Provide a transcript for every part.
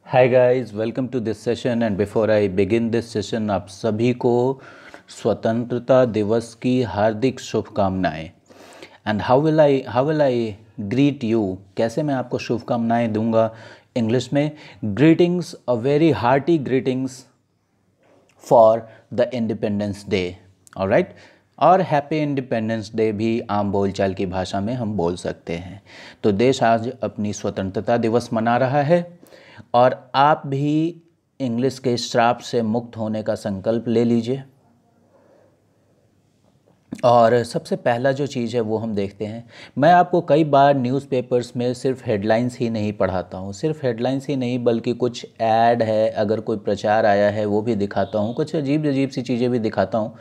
Hi guys, welcome to this session and before I begin this session आप सभी को स्वतंत्रता दिवस की हार्दिक शुभकामनाएं। And how will I greet you, कैसे मैं आपको शुभकामनाएं दूंगा इंग्लिश में। Greetings, a very hearty greetings for the Independence Day. Alright, और हैप्पी इंडिपेंडेंस डे भी आम बोलचाल की भाषा में हम बोल सकते हैं। तो देश आज अपनी स्वतंत्रता दिवस मना रहा है और आप भी इंग्लिश के श्राप से मुक्त होने का संकल्प ले लीजिए। और सबसे पहला जो चीज़ है वो हम देखते हैं। मैं आपको कई बार न्यूज़पेपर्स में सिर्फ हेडलाइंस ही नहीं पढ़ाता हूँ, सिर्फ हेडलाइंस ही नहीं बल्कि कुछ ऐड है, अगर कोई प्रचार आया है वो भी दिखाता हूँ, कुछ अजीब अजीब सी चीज़ें भी दिखाता हूँ।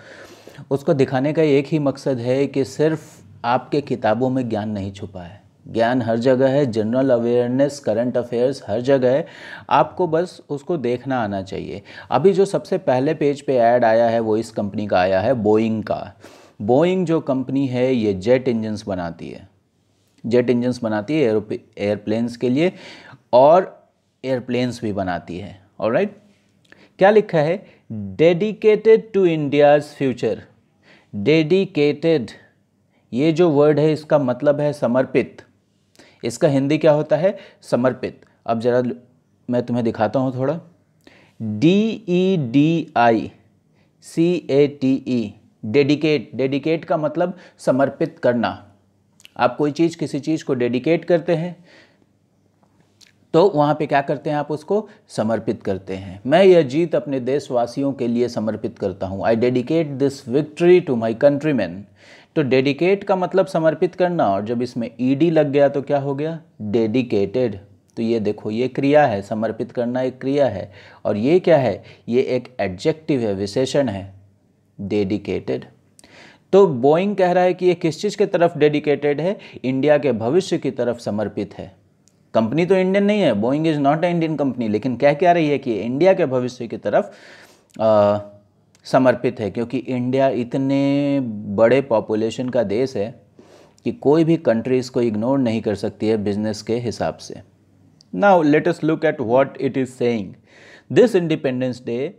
उसको दिखाने का एक ही मकसद है कि सिर्फ आपके किताबों में ज्ञान नहीं छुपा है, ज्ञान हर जगह है, जनरल अवेयरनेस, करंट अफेयर्स हर जगह है, आपको बस उसको देखना आना चाहिए। अभी जो सबसे पहले पेज पे ऐड आया है वो इस कंपनी का आया है, बोइंग का। बोइंग जो कंपनी है ये जेट इंजन्स बनाती है, जेट इंजन्स बनाती है एयरप्लेन्स के लिए, और एयरप्लेन्स भी बनाती है। ऑलराइट, क्या लिखा है? Dedicated to India's future. Dedicated, ये जो वर्ड है इसका मतलब है समर्पित। इसका हिंदी क्या होता है? समर्पित। अब जरा मैं तुम्हें दिखाता हूँ थोड़ा। DEDICATE, dedicate. डेडिकेट का मतलब समर्पित करना। आप कोई चीज़, किसी चीज़ को डेडिकेट करते हैं तो वहाँ पे क्या करते हैं? आप उसको समर्पित करते हैं। मैं यह जीत अपने देशवासियों के लिए समर्पित करता हूँ। I dedicate this victory to my countryman. तो डेडिकेट का मतलब समर्पित करना, और जब इसमें ईडी लग गया तो क्या हो गया? डेडिकेटेड। तो ये देखो, ये क्रिया है, समर्पित करना एक क्रिया है, और ये क्या है? ये एक एडजेक्टिव है, विशेषण है, डेडिकेटेड। तो बोइंग कह रहा है कि ये किस चीज़ की तरफ डेडिकेटेड है? इंडिया के भविष्य की तरफ समर्पित है। कंपनी तो इंडियन नहीं है, Boeing is not a Indian company, लेकिन कह क्या रही है कि इंडिया के भविष्य की तरफ समर्पित है, क्योंकि इंडिया इतने बड़े पॉपुलेशन का देश है कि कोई भी कंट्री इसको इग्नोर नहीं कर सकती है बिजनेस के हिसाब से। Now let us look at what it is saying. This Independence Day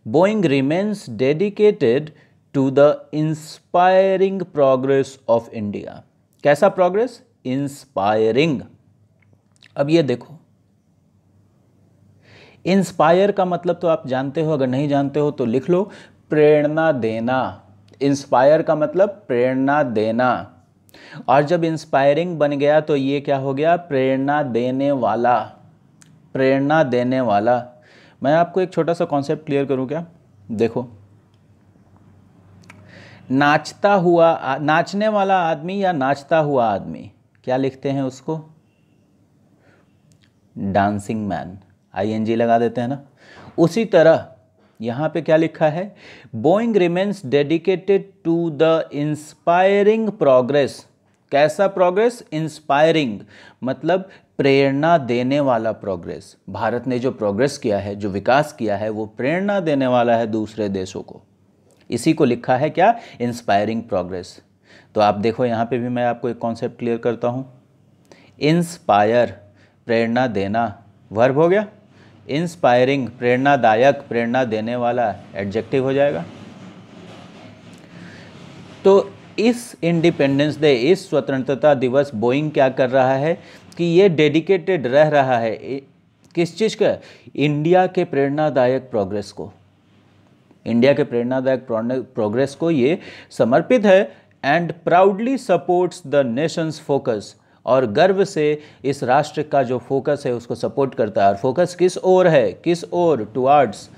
Boeing remains dedicated to the inspiring progress of India. कैसा प्रोग्रेस? इंस्पायरिंग। अब ये देखो, इंस्पायर का मतलब तो आप जानते हो, अगर नहीं जानते हो तो लिख लो, प्रेरणा देना। इंस्पायर का मतलब प्रेरणा देना, और जब इंस्पायरिंग बन गया तो ये क्या हो गया? प्रेरणा देने वाला। प्रेरणा देने वाला। मैं आपको एक छोटा सा कॉन्सेप्ट क्लियर करूं क्या? देखो, नाचता हुआ, नाचने वाला आदमी या नाचता हुआ आदमी, क्या लिखते हैं उसको? Dancing man. आईएनजी लगा देते हैं ना। उसी तरह यहाँ पे क्या लिखा है? Boeing remains dedicated to the inspiring progress. कैसा प्रोग्रेस? इंस्पायरिंग, मतलब प्रेरणा देने वाला प्रोग्रेस। भारत ने जो प्रोग्रेस किया है, जो विकास किया है, वो प्रेरणा देने वाला है दूसरे देशों को। इसी को लिखा है क्या? Inspiring progress. तो आप देखो, यहाँ पे भी मैं आपको एक कॉन्सेप्ट क्लियर करता हूँ। इंस्पायर, प्रेरणा देना, वर्ब हो गया। इंस्पायरिंग, प्रेरणादायक, प्रेरणा देने वाला, एडजेक्टिव हो जाएगा। तो इस इंडिपेंडेंस डे, इस स्वतंत्रता दिवस, बोइंग क्या कर रहा है कि ये डेडिकेटेड रह रहा है किस चीज़ का? इंडिया के प्रेरणादायक प्रोग्रेस को। इंडिया के प्रेरणादायक प्रोग्रेस को ये समर्पित है। And proudly supports the Nations focus, और गर्व से इस राष्ट्र का जो फोकस है उसको सपोर्ट करता है। और फोकस किस ओर है? किस ओर? Towards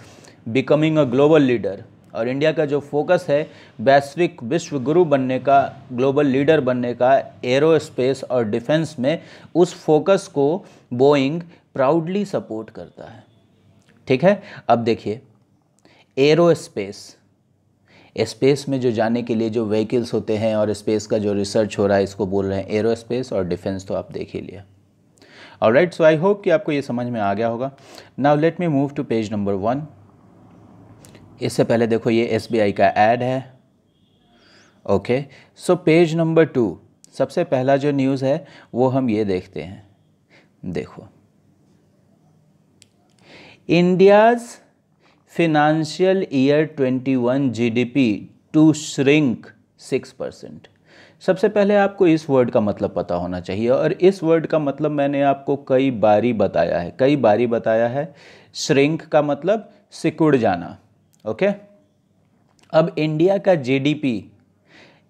becoming a global leader. और इंडिया का जो फोकस है वैश्विक विश्व गुरु बनने का, ग्लोबल लीडर बनने का एरोस्पेस और डिफेंस में, उस फोकस को बोइंग प्राउडली सपोर्ट करता है। ठीक है, अब देखिए, एरोस्पेस, स्पेस में जो जाने के लिए जो व्हीकल्स होते हैं और स्पेस का जो रिसर्च हो रहा है, इसको बोल रहे हैं एरोस्पेस, और डिफेंस तो आप देख ही लिया। ऑलराइट, सो आई होप कि आपको ये समझ में आ गया होगा। Now let me move to page number 1। इससे पहले देखो, ये एसबीआई का ऐड है। ओके, सो पेज नंबर 2, सबसे पहला जो न्यूज़ है वो हम ये देखते हैं। देखो, India's financial year 21 GDP to shrink 6%। सबसे पहले आपको इस वर्ड का मतलब पता होना चाहिए, और इस वर्ड का मतलब मैंने आपको कई बारी बताया है। श्रिंक का मतलब सिकुड़ जाना। ओके, अब इंडिया का जीडीपी,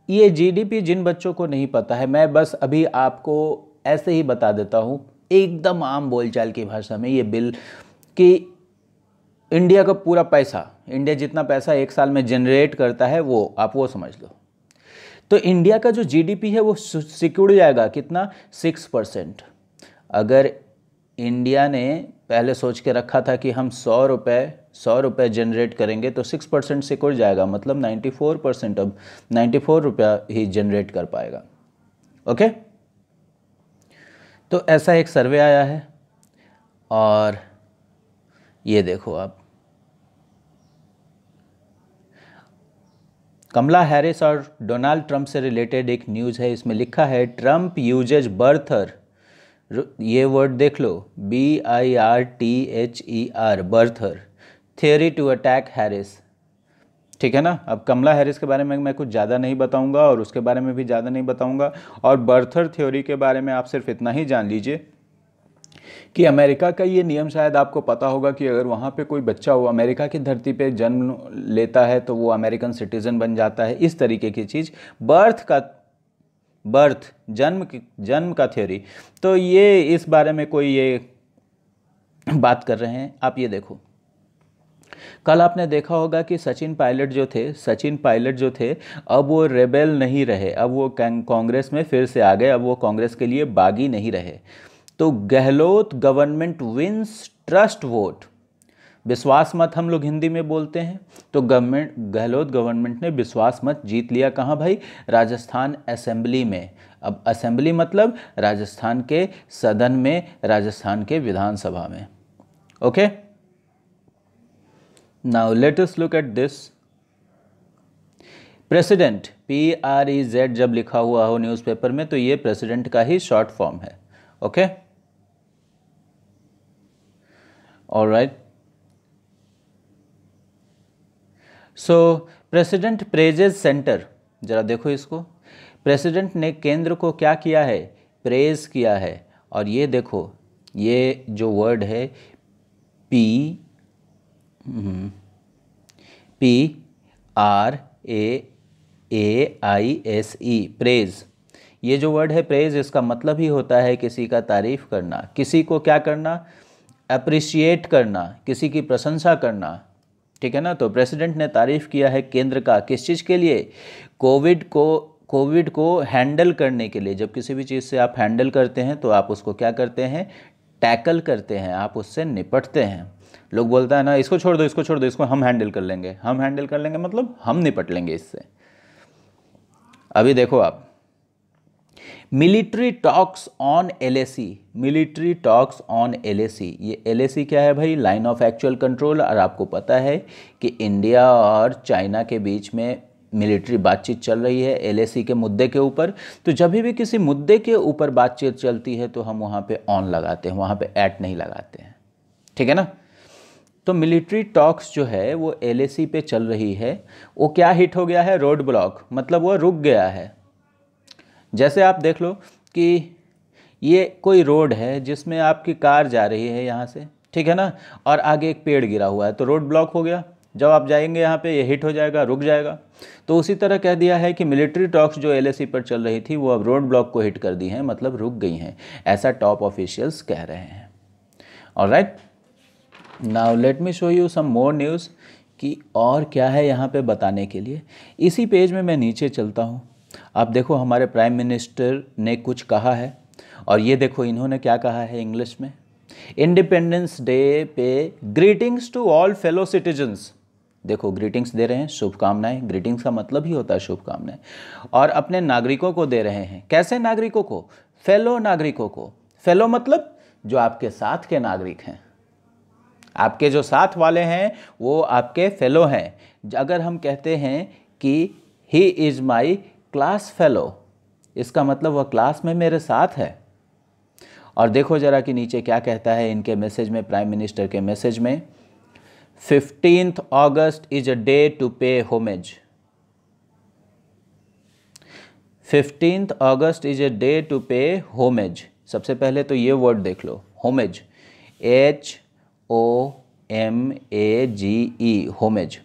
ये जीडीपी जिन बच्चों को नहीं पता है, मैं बस अभी आपको ऐसे ही बता देता हूँ एकदम आम बोलचाल की भाषा में, ये बिल कि इंडिया का पूरा पैसा, इंडिया जितना पैसा एक साल में जनरेट करता है वो आप वो समझ लो। तो इंडिया का जो जीडीपी है वो सिकुड़ जाएगा कितना, 6%। अगर इंडिया ने पहले सोच के रखा था कि हम 100 रुपये जनरेट करेंगे तो 6% सिकुड़ जाएगा, मतलब 94%, अब 94 रुपया ही जनरेट कर पाएगा। ओके, तो ऐसा एक सर्वे आया है, और ये देखो आप, कमला हैरिस और डोनाल्ड ट्रंप से रिलेटेड एक न्यूज़ है। इसमें लिखा है ट्रंप यूजेज बर्थर, ये वर्ड देख लो, BIRTHER, birther theory to attack Harris. ठीक है ना। अब कमला हैरिस के बारे में मैं कुछ ज़्यादा नहीं बताऊंगा, और उसके बारे में भी ज़्यादा नहीं बताऊंगा, और बर्थर थ्योरी के बारे में आप सिर्फ इतना ही जान लीजिए कि अमेरिका का ये नियम, शायद आपको पता होगा कि अगर वहाँ पे कोई बच्चा वो अमेरिका की धरती पे जन्म लेता है तो वो अमेरिकन सिटीज़न बन जाता है। इस तरीके की चीज़ जन्म का थ्योरी। तो ये इस बारे में कोई ये बात कर रहे हैं। आप ये देखो, कल आपने देखा होगा कि सचिन पायलट जो थे अब वो रेबेल नहीं रहे, अब वो कांग्रेस में फिर से आ गए, अब वो कांग्रेस के लिए बागी नहीं रहे। तो Gehlot government wins trust vote, विश्वास मत हम लोग हिंदी में बोलते हैं। तो गहलोत गवर्नमेंट ने विश्वास मत जीत लिया। कहाँ भाई? राजस्थान असेंबली में। अब असेंबली मतलब राजस्थान के सदन में, राजस्थान के विधानसभा में। Okay, now let us look at this. President, PREZ जब लिखा हुआ हो न्यूज़पेपर में तो ये प्रेसिडेंट का ही शॉर्ट फॉर्म है। Okay, alright. सो प्रेसिडेंट प्रेजेज सेंटर, जरा देखो इसको, प्रेसिडेंट ने केंद्र को क्या किया है? प्रेज किया है। और ये देखो, ये जो वर्ड है PRAISE, प्रेज, ये जो वर्ड है प्रेज, इसका मतलब ही होता है किसी का तारीफ करना, किसी को क्या करना? अप्रिशिएट करना, किसी की प्रशंसा करना। ठीक है ना। तो प्रेसिडेंट ने तारीफ किया है केंद्र का, किस चीज़ के लिए? कोविड को हैंडल करने के लिए। जब किसी भी चीज़ से आप हैंडल करते हैं तो आप उसको क्या करते हैं? टैकल करते हैं, आप उससे निपटते हैं। लोग बोलता है ना, इसको छोड़ दो, इसको हम हैंडल कर लेंगे। हम हैंडल कर लेंगे मतलब हम निपट लेंगे इससे। अभी देखो आप, मिलिट्री टॉक्स ऑन LAC, ये LAC क्या है भाई? Line of actual control. और आपको पता है कि इंडिया और चाइना के बीच में मिलिट्री बातचीत चल रही है LAC के मुद्दे के ऊपर। तो जब भी किसी मुद्दे के ऊपर बातचीत चलती है तो हम वहाँ पे ऑन लगाते हैं, वहाँ पे एट नहीं लगाते हैं। ठीक है ना। तो मिलिट्री टॉक्स जो है वो LAC पे चल रही है। वो क्या हिट हो गया है? रोड ब्लॉक, मतलब वो रुक गया है। जैसे आप देख लो कि ये कोई रोड है जिसमें आपकी कार जा रही है यहाँ से, ठीक है ना, और आगे एक पेड़ गिरा हुआ है, तो रोड ब्लॉक हो गया। जब आप जाएंगे यहाँ पे ये हिट हो जाएगा, रुक जाएगा। तो उसी तरह कह दिया है कि मिलिट्री टॉक्स जो LAC पर चल रही थी वो अब रोड ब्लॉक को हिट कर दी हैं, मतलब रुक गई हैं, ऐसा टॉप ऑफिशियल्स कह रहे हैं। Alright, now let me show you some more news कि और क्या है यहाँ पे बताने के लिए। इसी पेज में मैं नीचे चलता हूँ। आप देखो, हमारे प्राइम मिनिस्टर ने कुछ कहा है, और ये देखो इन्होंने क्या कहा है इंग्लिश में। इंडिपेंडेंस डे पे greetings to all fellow citizens. देखो, ग्रीटिंग्स दे रहे हैं, शुभकामनाएं। ग्रीटिंग्स का मतलब ही होता है शुभकामनाएं। और अपने नागरिकों को दे रहे हैं। कैसे नागरिकों को? फेलो नागरिकों को। फेलो मतलब जो आपके साथ के नागरिक हैं, आपके जो साथ वाले हैं वो आपके फेलो हैं। अगर हम कहते हैं कि he is my class fellow, इसका मतलब वह क्लास में मेरे साथ है। और देखो जरा कि नीचे क्या कहता है इनके मैसेज में, प्राइम मिनिस्टर के मैसेज में, 15th August is a day to pay homage. 15th August is a day to pay homage. सबसे पहले तो ये वर्ड देख लो, होमेज, HOMAGE, होमेज।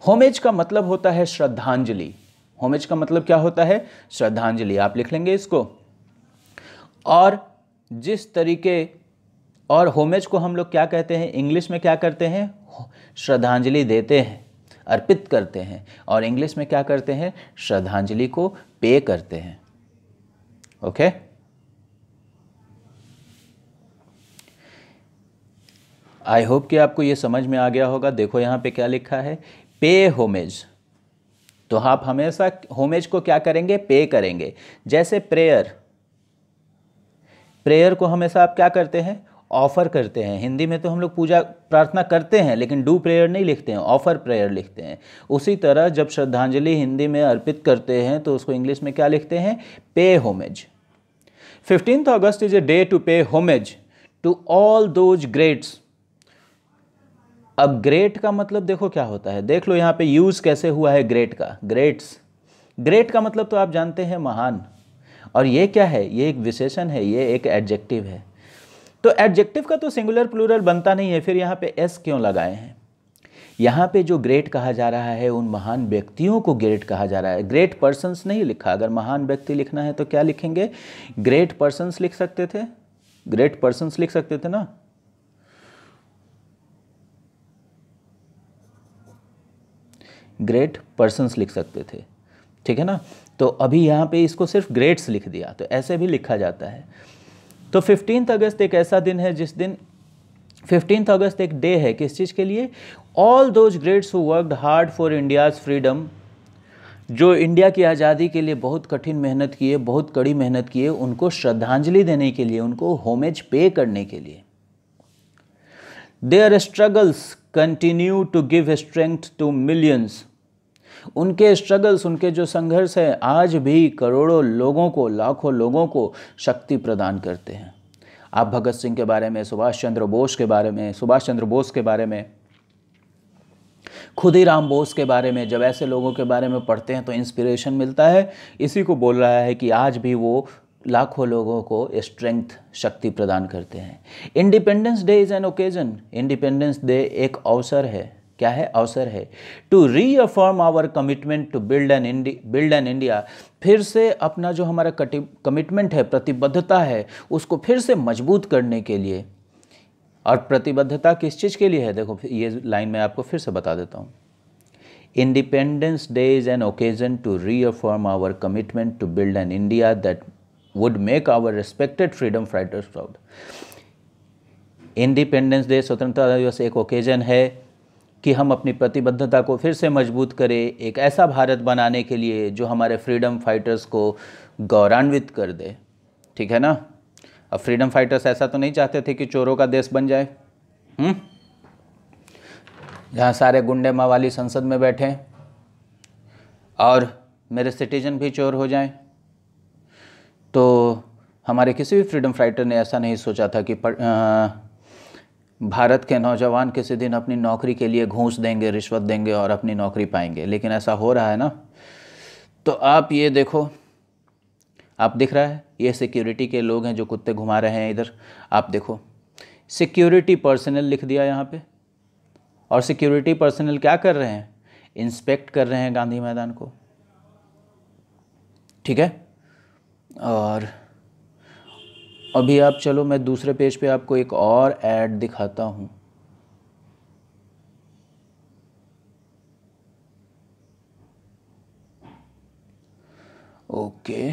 होमेज का मतलब होता है श्रद्धांजलि। होमेज का मतलब क्या होता है? श्रद्धांजलि। आप लिख लेंगे इसको। और जिस तरीके, और होमेज को हम लोग क्या कहते हैं इंग्लिश में, क्या करते हैं? श्रद्धांजलि देते हैं, अर्पित करते हैं। और इंग्लिश में क्या करते हैं? श्रद्धांजलि को पे करते हैं। ओके, आई होप कि आपको ये समझ में आ गया होगा। देखो यहाँ पे क्या लिखा है, पे होमेज। तो आप हमेशा होमेज को क्या करेंगे? पे करेंगे। जैसे प्रेयर, प्रेयर को हमेशा आप क्या करते हैं? ऑफर करते हैं। हिंदी में तो हम लोग पूजा प्रार्थना करते हैं, लेकिन डू प्रेयर नहीं लिखते हैं, ऑफर प्रेयर लिखते हैं। उसी तरह जब श्रद्धांजलि हिंदी में अर्पित करते हैं तो उसको इंग्लिश में क्या लिखते हैं? Pay homage. 15th August is a day to pay homage to all those greats. अब ग्रेट का मतलब देखो क्या होता है, देख लो यहाँ पे यूज कैसे हुआ है ग्रेट का। ग्रेट्स, ग्रेट का मतलब तो आप जानते हैं महान। और ये क्या है? ये एक विशेषण है, ये एक एडजेक्टिव है। तो एडजेक्टिव का तो सिंगुलर प्लूरल बनता नहीं है, फिर यहाँ पे एस क्यों लगाए हैं? यहाँ पे जो ग्रेट कहा जा रहा है उन महान व्यक्तियों को ग्रेट कहा जा रहा है, ग्रेट पर्सन्स नहीं लिखा। अगर महान व्यक्ति लिखना है तो क्या लिखेंगे? ग्रेट पर्सन्स लिख सकते थे, ग्रेट पर्सन्स लिख सकते थे ना। ग्रेट पर्सन्स लिख सकते थे, ठीक है ना। तो अभी यहाँ पे इसको सिर्फ ग्रेट्स लिख दिया, तो ऐसे भी लिखा जाता है। तो 15th अगस्त एक ऐसा दिन है जिस दिन, 15th अगस्त एक डे है किस चीज़ के लिए? All those greats who worked hard for India's freedom, जो इंडिया की आज़ादी के लिए बहुत कठिन मेहनत किए, बहुत कड़ी मेहनत किए, उनको श्रद्धांजलि देने के लिए, उनको होमेज पे करने के लिए। Their struggles continue to give strength to millions, उनके स्ट्रगल्स, उनके जो संघर्ष है आज भी करोड़ों लोगों को, लाखों लोगों को शक्ति प्रदान करते हैं। आप भगत सिंह के बारे में, सुभाष चंद्र बोस के बारे में, खुदीराम बोस के बारे में, जब ऐसे लोगों के बारे में पढ़ते हैं तो इंस्पिरेशन मिलता है। इसी को बोल रहा है कि आज भी वो लाखों लोगों को स्ट्रेंथ, शक्ति प्रदान करते हैं। Independence Day is an occasion, Independence Day एक अवसर है। क्या है? अवसर है। To reaffirm our commitment to build an India, फिर से अपना जो हमारा कमिटमेंट है, प्रतिबद्धता है, उसको फिर से मजबूत करने के लिए। और प्रतिबद्धता किस चीज़ के लिए है? देखो ये लाइन मैं आपको फिर से बता देता हूँ। Independence Day is an occasion to reaffirm our commitment to build an India that would make our respected freedom fighters proud. Independence Day, स्वतंत्रता दिवस, एक ओकेजन है कि हम अपनी प्रतिबद्धता को फिर से मजबूत करें, एक ऐसा भारत बनाने के लिए जो हमारे फ्रीडम फाइटर्स को गौरवान्वित कर दे, ठीक है ना। अब फ्रीडम फाइटर्स ऐसा तो नहीं चाहते थे कि चोरों का देश बन जाए, जहाँ सारे गुंडे मवाली संसद में बैठें और मेरे सिटीजन भी चोर हो जाएं। तो हमारे किसी भी फ्रीडम फाइटर ने ऐसा नहीं सोचा था कि भारत के नौजवान किसी दिन अपनी नौकरी के लिए घूस देंगे, रिश्वत देंगे और अपनी नौकरी पाएंगे, लेकिन ऐसा हो रहा है ना। तो आप ये देखो, आप दिख रहा है ये सिक्योरिटी के लोग हैं जो कुत्ते घुमा रहे हैं इधर। आप देखो सिक्योरिटी पर्सनल लिख दिया यहाँ पे, और सिक्योरिटी पर्सनल क्या कर रहे हैं? इंस्पेक्ट कर रहे हैं गांधी मैदान को, ठीक है। और अभी आप चलो, मैं दूसरे पेज पे आपको एक और ऐड दिखाता हूँ। Okay,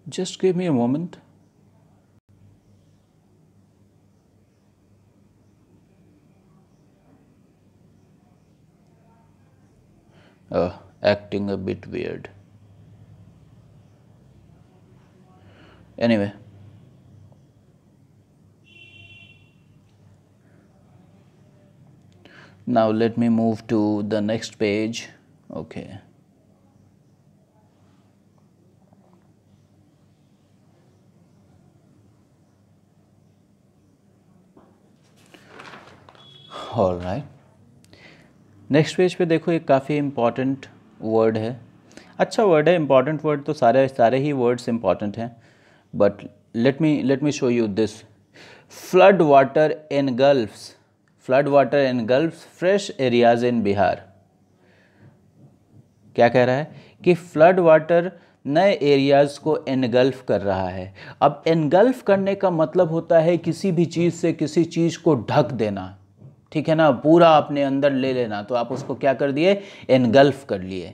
just give me a moment. Acting a bit weird. Anyway, now let me move to the next page. Okay. Alright, next page पे देखो, एक काफ़ी इम्पॉर्टेंट वर्ड है, अच्छा वर्ड है, इम्पॉर्टेंट वर्ड तो सारे सारे ही वर्ड्स इम्पॉर्टेंट हैं, but let me show you this. Flood water engulfs, flood water engulfs fresh areas in Bihar. क्या कह रहा है कि फ्लड वाटर नए एरियाज़ को एनगल्फ कर रहा है। अब एनगल्फ करने का मतलब होता है किसी भी चीज़ से किसी चीज़ को ढक देना, ठीक है ना, पूरा अपने अंदर ले लेना, तो आप उसको क्या कर दिए, एनगल्फ कर लिए।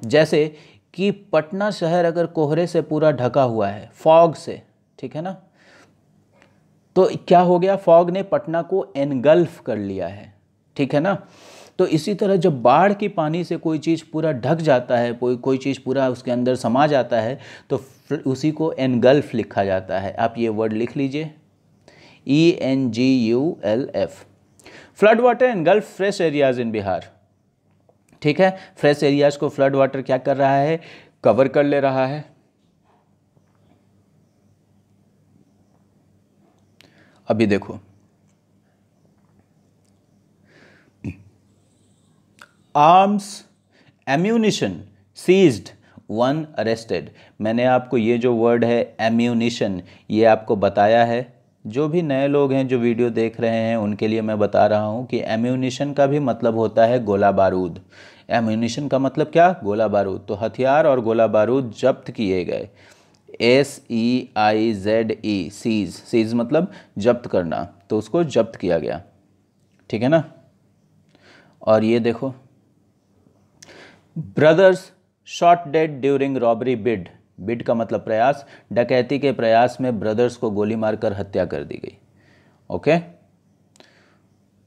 जैसे कि पटना शहर अगर कोहरे से पूरा ढका हुआ है, फॉग से, ठीक है ना, तो क्या हो गया, फॉग ने पटना को एनगल्फ कर लिया है, ठीक है ना। तो इसी तरह जब बाढ़ की पानी से कोई चीज़ पूरा ढक जाता है, कोई चीज़ पूरा उसके अंदर समा जाता है, तो उसी को एनगल्फ लिखा जाता है। आप ये वर्ड लिख लीजिए, ENGULF। Flood water engulf fresh areas in Bihar, ठीक है। फ्रेश एरियाज को फ्लड वाटर क्या कर रहा है, कवर कर ले रहा है। अभी देखो, arms ammunition seized, one arrested. मैंने आपको ये जो वर्ड है एम्यूनिशन, ये आपको बताया है। जो भी नए लोग हैं जो वीडियो देख रहे हैं उनके लिए मैं बता रहा हूँ कि एम्यूनिशन का भी मतलब होता है गोला बारूद। एम्यूनिशन का मतलब क्या, गोला बारूद। तो हथियार और गोला बारूद जब्त किए गए, SEIZE, सीज, सीज मतलब जब्त करना, तो उसको जब्त किया गया, ठीक है ना। और ये देखो, brothers shot dead during robbery bid, bid का मतलब प्रयास, डकैती के प्रयास में ब्रदर्स को गोली मारकर हत्या कर दी गई। ओके,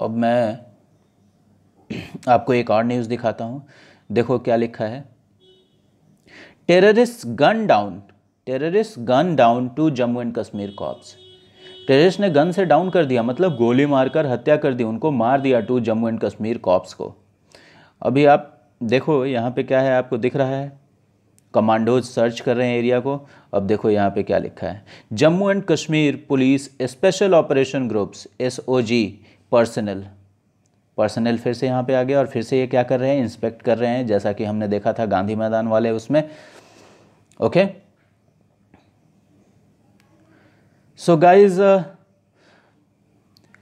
अब मैं आपको एक और न्यूज़ दिखाता हूँ। देखो क्या लिखा है, terrorist gun down, terrorist gun down to Jammu and Kashmir cops. Terrorist ने गन से डाउन कर दिया, मतलब गोली मारकर हत्या कर दी, उनको मार दिया, to Jammu and Kashmir cops को। अभी आप देखो यहाँ पे क्या है, आपको दिख रहा है, कमांडोज सर्च कर रहे हैं एरिया को। अब देखो यहाँ पे क्या लिखा है, Jammu and Kashmir police special operation groups SOG personal, personal फिर से यहाँ पे आ गया, और फिर से ये क्या कर रहे हैं, इंस्पेक्ट कर रहे हैं, जैसा कि हमने देखा था गांधी मैदान वाले उसमें। Okay, so guys,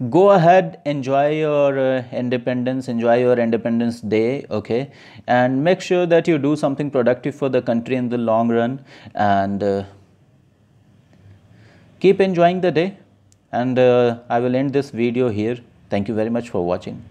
go ahead, enjoy your independence, enjoy your Independence Day, okay, and make sure that you do something productive for the country in the long run, and keep enjoying the day, and I will end this video here. Thank you very much for watching.